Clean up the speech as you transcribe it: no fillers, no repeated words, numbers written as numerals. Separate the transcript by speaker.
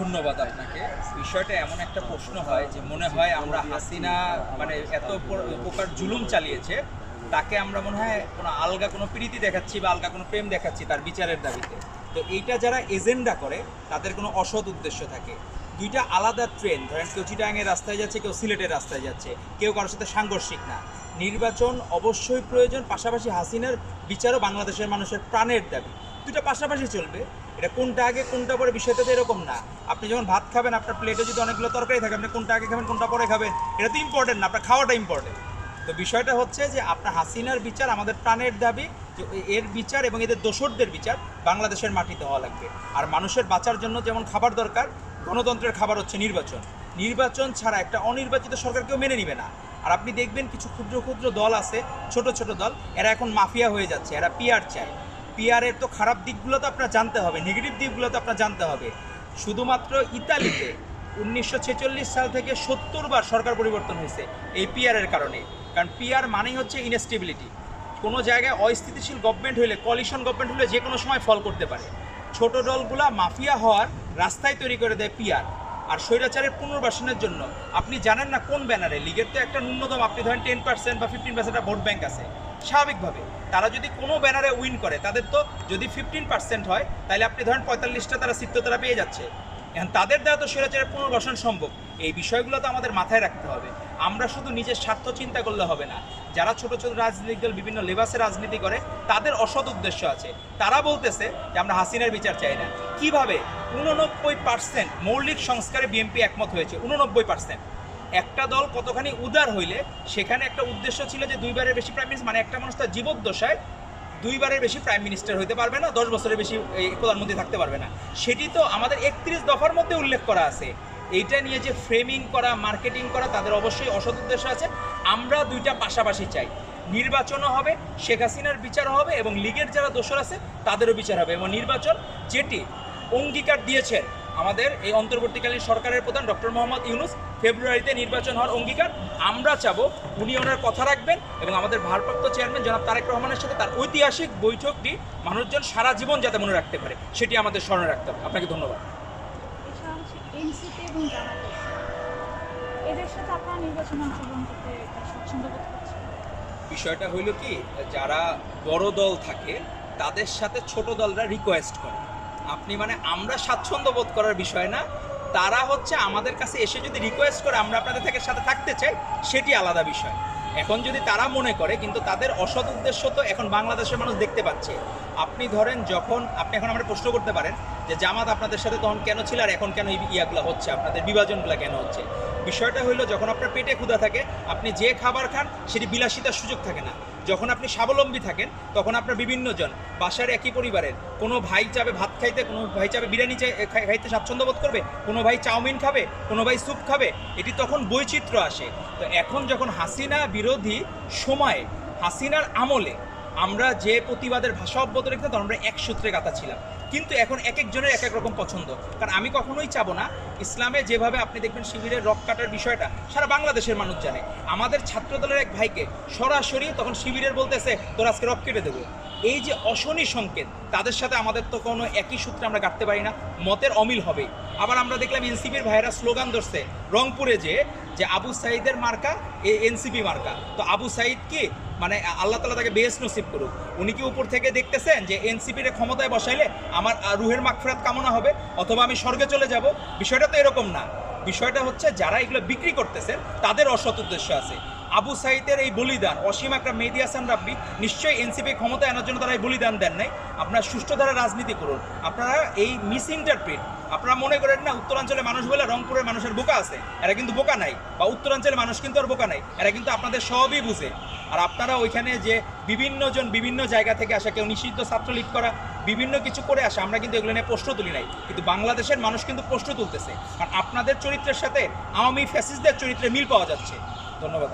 Speaker 1: ধন্যবাদ আপনাকে। বিষয়টা এমন একটা প্রশ্ন হয় যে মনে হয় আমরা হাসিনা মানে এত প্রকার জুলুম চালিয়েছে, তাকে আমরা মনে হয় কোনো আলগা কোনো প্রীতি দেখাচ্ছি বা আলগা কোনো প্রেম দেখাচ্ছি তার বিচারের দাবিতে। তো এইটা যারা এজেন্ডা করে তাদের কোনো অসৎ উদ্দেশ্য থাকে। দুইটা আলাদা ট্রেন, ধরেন কেউ চিটাগাংয়ের রাস্তায় যাচ্ছে, কেউ সিলেটের রাস্তায় যাচ্ছে, কেউ কারোর সাথে সাংঘর্ষিক না। নির্বাচন অবশ্যই প্রয়োজন, পাশাপাশি হাসিনার বিচারও বাংলাদেশের মানুষের প্রাণের দাবি। দুটো পাশাপাশি চলবে। এটা কোনটা আগে কোনটা পরে বিষয়টা তো এরকম না। আপনি যখন ভাত খাবেন, আপনার প্লেটে যদি অনেকগুলো তরকারি থাকে, আপনি কোনটা আগে খাবেন কোনটা পরে খাবেন এটা তো ইম্পর্টেন্ট না, আপনার খাওয়াটা ইম্পর্টেন্ট। তো বিষয়টা হচ্ছে যে আপনার হাসিনার বিচার আমাদের প্রাণের দাবি, যে এর বিচার এবং এদের দোসরদের বিচার বাংলাদেশের মাটিতে হওয়া লাগবে। আর মানুষের বাঁচার জন্য যেমন খাবার দরকার, গণতন্ত্রের খাবার হচ্ছে নির্বাচন। নির্বাচন ছাড়া একটা অনির্বাচিত সরকার কেউ মেনে নিবে না। আর আপনি দেখবেন কিছু ক্ষুদ্র ক্ষুদ্র দল আছে, ছোট ছোট দল, এরা এখন মাফিয়া হয়ে যাচ্ছে, এরা পিআর চায়। পিআরের তো খারাপ দিকগুলো তো আপনার জানতে হবে, নেগেটিভ দিকগুলো তো আপনার জানতে হবে। শুধুমাত্র ইতালিতে 1946 সাল থেকে 70 বার সরকার পরিবর্তন হয়েছে এই পিআরের কারণে। কারণ পিআর মানেই হচ্ছে ইনস্টেবিলিটি। কোনো জায়গায় অস্থিতিশীল গভর্নমেন্ট হলে, কলিশন গভর্নমেন্ট হলে যে কোনো সময় ফল করতে পারে। ছোট দলগুলা মাফিয়া হওয়ার রাস্তায় তৈরি করে দেয় পিআর। আর স্বৈরাচারের পুনর্বাসনের জন্য আপনি জানেন না কোন ব্যানারে, লিগের তো একটা ন্যূনতম আপনি ধরেন 10% বা 15% ভোট ব্যাংক আছে। স্বাভাবিকভাবে তারা যদি কোনো ব্যানারে উইন করে, তাদের তো যদি 15% হয়, তাহলে আপনি ধরেন 45টা তারা সিট তারা পেয়ে যাচ্ছে। এখন তাদের দ্বারা তো স্বৈরাচারের পুনর্বাসন সম্ভব। এই বিষয়গুলো তো আমাদের মাথায় রাখতে হবে। আমরা শুধু নিজের স্বার্থ চিন্তা করলে হবে না। যারা ছোট ছোট রাজনৈতিক দল বিভিন্ন লেবাসে রাজনীতি করে, তাদের অসৎ উদ্দেশ্য আছে। তারা বলতেছে যে আমরা হাসিনার বিচার চাই না। কিভাবে 89% মৌলিক সংস্কারে বিএনপি একমত হয়েছে? 89%। একটা দল কতখানি উদার হইলে সেখানে একটা উদ্দেশ্য ছিল যে 2বারের বেশি প্রাইম মিনিস্টার, মানে একটা মানুষ তার জীবদ্দশায় 2বারের বেশি প্রাইম মিনিস্টার হইতে পারবে না, 10 বছরের বেশি প্রধানমন্ত্রী থাকতে পারবে না। সেটি তো আমাদের 31 দফার মধ্যে উল্লেখ করা আছে। এইটা নিয়ে যে ফ্রেমিং করা, মার্কেটিং করা, তাদের অবশ্যই অসৎ উদ্দেশ্য আছে। আমরা দুইটা পাশাপাশি চাই, নির্বাচনও হবে, শেখ হাসিনার বিচারও হবে, এবং লীগের যারা দোষর আছে তাদেরও বিচার হবে। এবং নির্বাচন যেটি অঙ্গীকার দিয়েছেন আমাদের এই অন্তর্বর্তীকালীন সরকারের প্রধান ডক্টর মোহাম্মদ ইউনূস, ফেব্রুয়ারিতে নির্বাচন হওয়ার অঙ্গীকার আমরা চাবো, উনি ওনার কথা রাখবেন। এবং আমাদের ভারপ্রাপ্ত চেয়ারম্যান জনাব তারেক রহমানের সাথে তার ঐতিহাসিক বৈঠকটি মানুষজন সারা জীবন যাতে মনে রাখতে পারে, সেটি আমাদের স্মরণে রাখতে হবে। আপনাকে ধন্যবাদ।
Speaker 2: এনসিপি এবং জামাত এদের সাথে আপনারা নির্বাচনে অংশগ্রহণ করতে স্বচ্ছন্দ বোধ করছেন?
Speaker 1: বিষয়টা হইল কি, যারা বড় দল থাকে তাদের সাথে ছোট দলরা রিকোয়েস্ট করে। আপনি মানে আমরা স্বাচ্ছন্দ্য বোধ করার বিষয় না, তারা হচ্ছে আমাদের কাছে এসে যদি রিকোয়েস্ট করে আমরা আপনাদের থেকে সাথে থাকতে চাই, সেটি আলাদা বিষয়। এখন যদি তারা মনে করে, কিন্তু তাদের অসৎ উদ্দেশ্য তো এখন বাংলাদেশের মানুষ দেখতে পাচ্ছে। আপনি ধরেন যখন আপনি এখন আমরা প্রশ্ন করতে পারেন যে জামাত আপনাদের সাথে তখন কেন ছিল আর এখন কেন ইয়াগুলো হচ্ছে, আপনাদের বিভাজনগুলো কেন হচ্ছে। বিষয়টা হইলো, যখন আপনার পেটে ক্ষুধা থাকে, আপনি যে খাবার খান সেটি বিলাসিতার সুযোগ থাকে না। যখন আপনি স্বাবলম্বী থাকেন, তখন আপনার বিভিন্ন জন বাসার একই পরিবারের কোনো ভাই চাবে ভাত খাইতে, কোনো ভাই চাবে বিরিয়ানি খাইতে স্বাচ্ছন্দ্য বোধ করবে, কোনো ভাই চাউমিন খাবে, কোনো ভাই স্যুপ খাবে। এটি তখন বৈচিত্র্য আসে। তো এখন যখন হাসিনা বিরোধী সময়ে, হাসিনার আমলে আমরা যে প্রতিবাদের ভাষা অব্যাহত রেখেছি, তখন আমরা এক সূত্রে গাঁথা ছিলাম। কিন্তু এখন এক একজনের এক এক রকম পছন্দ। কারণ আমি কখনোই চাবো না, ইসলামে যেভাবে আপনি দেখবেন শিবিরের রক কাটার বিষয়টা সারা বাংলাদেশের মানুষ জানে। আমাদের ছাত্রদলের এক ভাইকে সরাসরি তখন শিবিরের বলতেছে তোর আজকে রক কেটে দেবো। এই যে অশনি সংকেত, তাদের সাথে আমাদের তো কোনো একই সূত্রে আমরা কাটতে পারি না, মতের অমিল হবে। আবার আমরা দেখলাম এনসিপির ভাইয়েরা স্লোগান ধরছে রংপুরে যে আবু সাঈদের মার্কা এনসিপি মার্কা। তো আবু সাঈদ কি মানে আল্লাহ তাআলা তাকে বেহেশত নসিব করুক, উনি কি উপর থেকে দেখতেছেন যে এনসিপির ক্ষমতায় বসাইলে আমার রুহের মাগফিরাত কামনা হবে অথবা আমি স্বর্গে চলে যাব? বিষয়টা তো এরকম না। বিষয়টা হচ্ছে যারা এগুলো বিক্রি করতেছেন তাদের অসৎ উদ্দেশ্য আছে। আবু সাঈদের এই বলিদান, অসীম আকরাম, মেহেদী হাসান রাব্বি নিশ্চয়ই এনসিপি ক্ষমতায় আনার জন্য তারা এই বলিদান দেন নাই। আপনারা সুষ্ঠু ধারা রাজনীতি করুন। আপনারা এই মিস ইন্টারপ্রিট, আপনারা মনে করেন না উত্তরাঞ্চলের মানুষ বলে রংপুরের মানুষের বোকা আছে, এরা কিন্তু বোকা নাই। বা উত্তরাঞ্চলের মানুষ কিন্তু আর বোকা নাই, এরা কিন্তু আপনাদের সবই বুঝে। আর আপনারা ওইখানে যে বিভিন্ন জন বিভিন্ন জায়গা থেকে আসা, কেউ নিষিদ্ধ ছাত্রলীগ করা, বিভিন্ন কিছু করে আসে, আমরা কিন্তু এগুলো নিয়ে প্রশ্ন তুলি নাই। কিন্তু বাংলাদেশের মানুষ কিন্তু প্রশ্ন তুলতেছে, কারণ আপনাদের চরিত্রের সাথে আওয়ামী ফ্যাসিস্টদের চরিত্রে মিল পাওয়া যাচ্ছে। ধন্যবাদ।